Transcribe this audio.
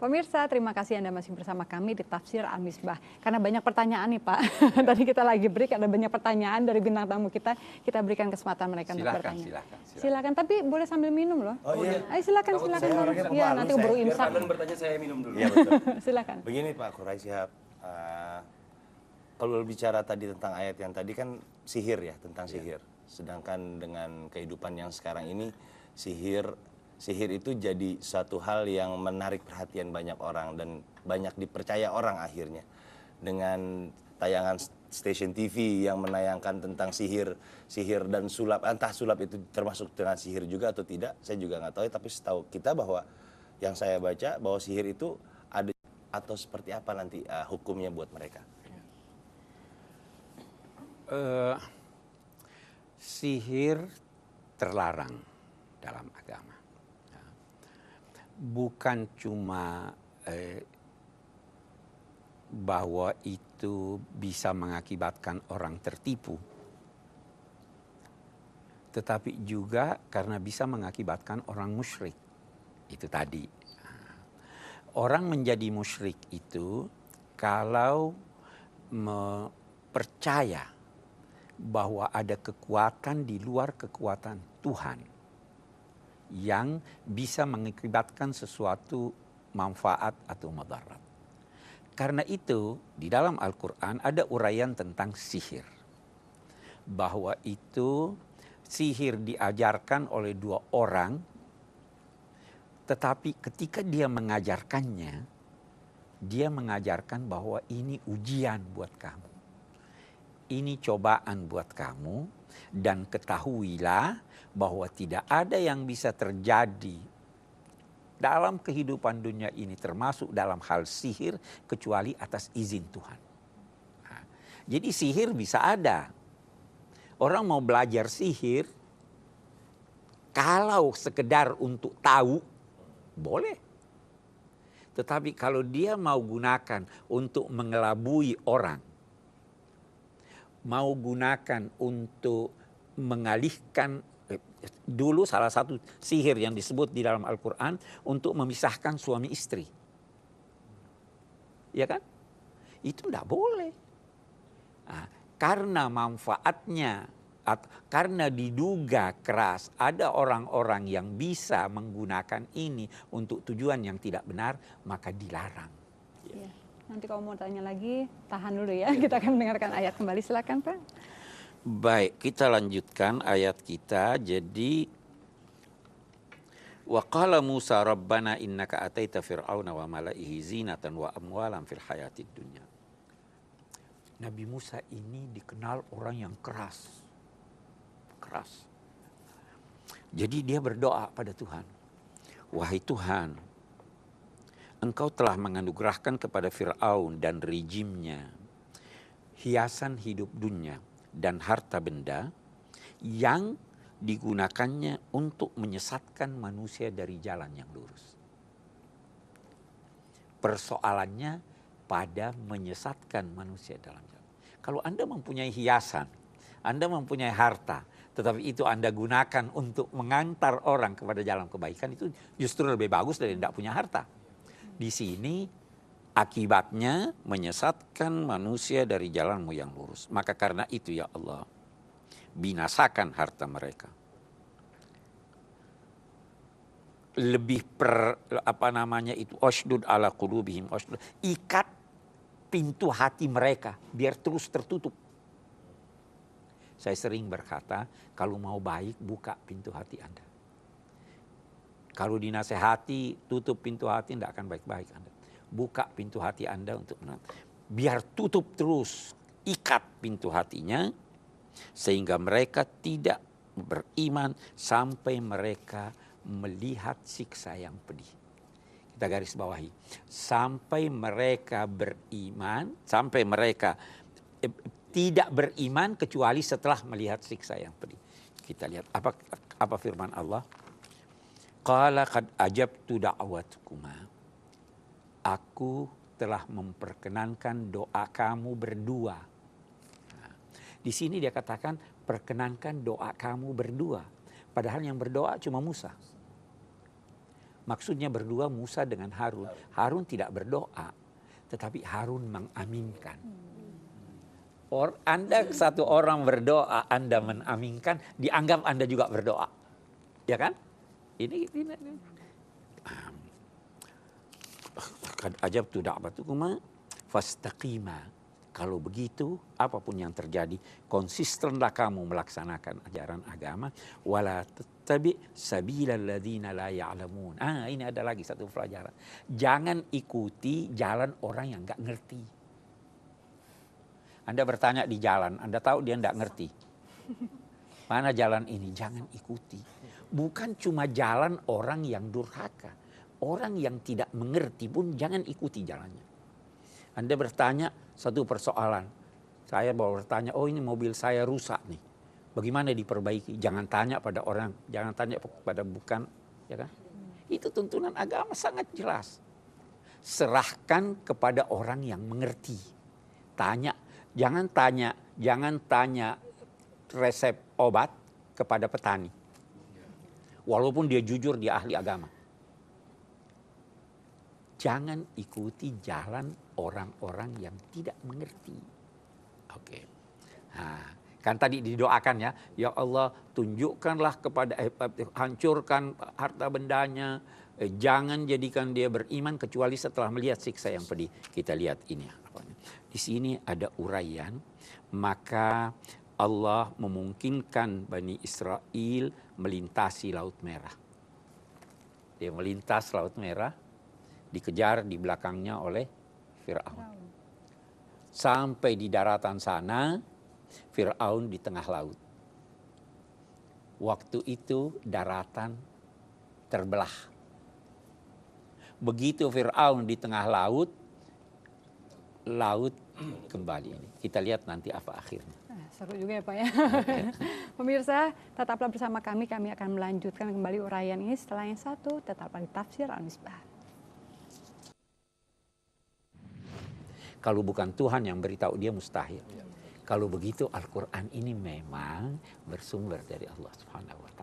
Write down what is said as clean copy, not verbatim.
Pemirsa, terima kasih Anda masih bersama kami di Tafsir Al-Misbah. Karena banyak pertanyaan nih Pak. Tadi kita lagi break, ada banyak pertanyaan dari bintang tamu kita. Kita berikan kesempatan mereka untuk bertanya. Silakan, tapi boleh sambil minum loh. Oh iya. Ayo silakan. Ya, nanti keburu imsak. Biar bertanya saya minum dulu. Iya betul. Silakan. Begini Pak Quraisy Shihab, kalau bicara tadi tentang ayat yang tadi kan sihir ya, tentang sihir. Sedangkan dengan kehidupan yang sekarang ini sihir itu jadi suatu hal yang menarik perhatian banyak orang dan banyak dipercaya orang akhirnya. Dengan tayangan stasiun TV yang menayangkan tentang sihir dan sulap, entah sulap itu termasuk dengan sihir juga atau tidak, saya juga nggak tahu. Tapi setahu kita bahwa yang saya baca bahwa sihir itu ada atau seperti apa nanti hukumnya buat mereka. Sihir terlarang dalam agama. Bukan cuma bahwa itu bisa mengakibatkan orang tertipu, tetapi juga karena bisa mengakibatkan orang musyrik. Itu tadi. Orang menjadi musyrik itu kalau percaya bahwa ada kekuatan di luar kekuatan Tuhan yang bisa mengakibatkan sesuatu manfaat atau madarat. Karena itu di dalam Al-Quran ada uraian tentang sihir. Bahwa itu sihir diajarkan oleh dua orang, tetapi ketika dia mengajarkannya, dia mengajarkan bahwa ini ujian buat kamu. Ini cobaan buat kamu, dan ketahuilah bahwa tidak ada yang bisa terjadi dalam kehidupan dunia ini termasuk dalam hal sihir kecuali atas izin Tuhan. Nah, jadi sihir bisa ada. Orang mau belajar sihir kalau sekedar untuk tahu boleh. Tetapi kalau dia mau gunakan untuk mengelabui orang, mau gunakan untuk mengalihkan, dulu salah satu sihir yang disebut di dalam Al-Quran untuk memisahkan suami istri. Ya kan? Itu tidak boleh. Nah, karena manfaatnya, karena diduga keras ada orang-orang yang bisa menggunakan ini untuk tujuan yang tidak benar, maka dilarang. Ya. Nanti kalau mau tanya lagi, tahan dulu ya. Kita akan mendengarkan ayat kembali. Silakan Pak. Baik, kita lanjutkan ayat kita. Jadi, wa qala Musa rabbana innaka ataita fir'auna wa mala'ihi zinatan wa amwalan fil hayatid dunya. Nabi Musa ini dikenal orang yang keras. Keras. Jadi dia berdoa pada Tuhan. Wahai Tuhan, Engkau telah menganugerahkan kepada Fir'aun dan rejimnya hiasan hidup dunia dan harta benda yang digunakannya untuk menyesatkan manusia dari jalan yang lurus. Persoalannya pada menyesatkan manusia dalam jalan. Kalau Anda mempunyai hiasan, Anda mempunyai harta, tetapi itu Anda gunakan untuk mengantar orang kepada jalan kebaikan, itu justru lebih bagus dari tidak punya harta. Di sini akibatnya menyesatkan manusia dari jalanmu yang lurus. Maka karena itu ya Allah, binasakan harta mereka. Lebih ushdud ala qulubihim, ikat pintu hati mereka biar terus tertutup. Saya sering berkata, kalau mau baik buka pintu hati Anda. Kalau dinasehati, tutup pintu hati, tidak akan baik-baik Anda. Buka pintu hati Anda untuk biar tutup terus, ikat pintu hatinya, sehingga mereka tidak beriman sampai mereka melihat siksa yang pedih. Kita garis bawahi, sampai mereka beriman, sampai mereka tidak beriman kecuali setelah melihat siksa yang pedih. Kita lihat apa firman Allah. Qala qad ajabtu da'watukuma. Aku telah memperkenankan doa kamu berdua. Nah, di sini dia katakan perkenankan doa kamu berdua. Padahal yang berdoa cuma Musa. Maksudnya berdua Musa dengan Harun. Harun tidak berdoa, tetapi Harun mengaminkan. Anda satu orang berdoa, Anda mengaminkan, dianggap Anda juga berdoa. Ya kan? Ini. Qad ajabtu da'watukuma fastaqima. Kalau begitu, apapun yang terjadi, konsistenlah kamu melaksanakan ajaran agama. Wala tattabi sabilal ladzina la ya'lamun. Ini ada lagi satu pelajaran. Jangan ikuti jalan orang yang nggak ngerti. Anda bertanya di jalan, Anda tahu dia nggak ngerti. Mana jalan ini? Jangan ikuti. Bukan cuma jalan orang yang durhaka. Orang yang tidak mengerti pun jangan ikuti jalannya. Anda bertanya satu persoalan. Saya mau bertanya, oh ini mobil saya rusak nih. Bagaimana diperbaiki? Jangan tanya pada orang, jangan tanya pada bukan, ya kan? Itu tuntunan agama sangat jelas. Serahkan kepada orang yang mengerti. Tanya, jangan tanya resep obat kepada petani. Walaupun dia jujur, dia ahli agama. Jangan ikuti jalan orang-orang yang tidak mengerti. Oke. Nah, kan tadi didoakan ya, ya Allah tunjukkanlah kepada hancurkan harta bendanya, jangan jadikan dia beriman kecuali setelah melihat siksa yang pedih. Kita lihat ini. Di sini ada uraian, maka Allah memungkinkan Bani Israel melintasi Laut Merah. Dia melintas Laut Merah, dikejar di belakangnya oleh Fir'aun. Sampai di daratan sana, Fir'aun di tengah laut. Waktu itu daratan terbelah. Begitu Fir'aun di tengah laut, laut kembali. Kita lihat nanti apa akhirnya. Seru juga ya Pak ya. Pemirsa, tetaplah bersama kami akan melanjutkan kembali uraian ini setelah yang satu, tetaplah di Tafsir Al-Misbah. Kalau bukan Tuhan yang beritahu dia mustahil. Kalau begitu Al-Quran ini memang bersumber dari Allah Subhanahu wa Ta'ala.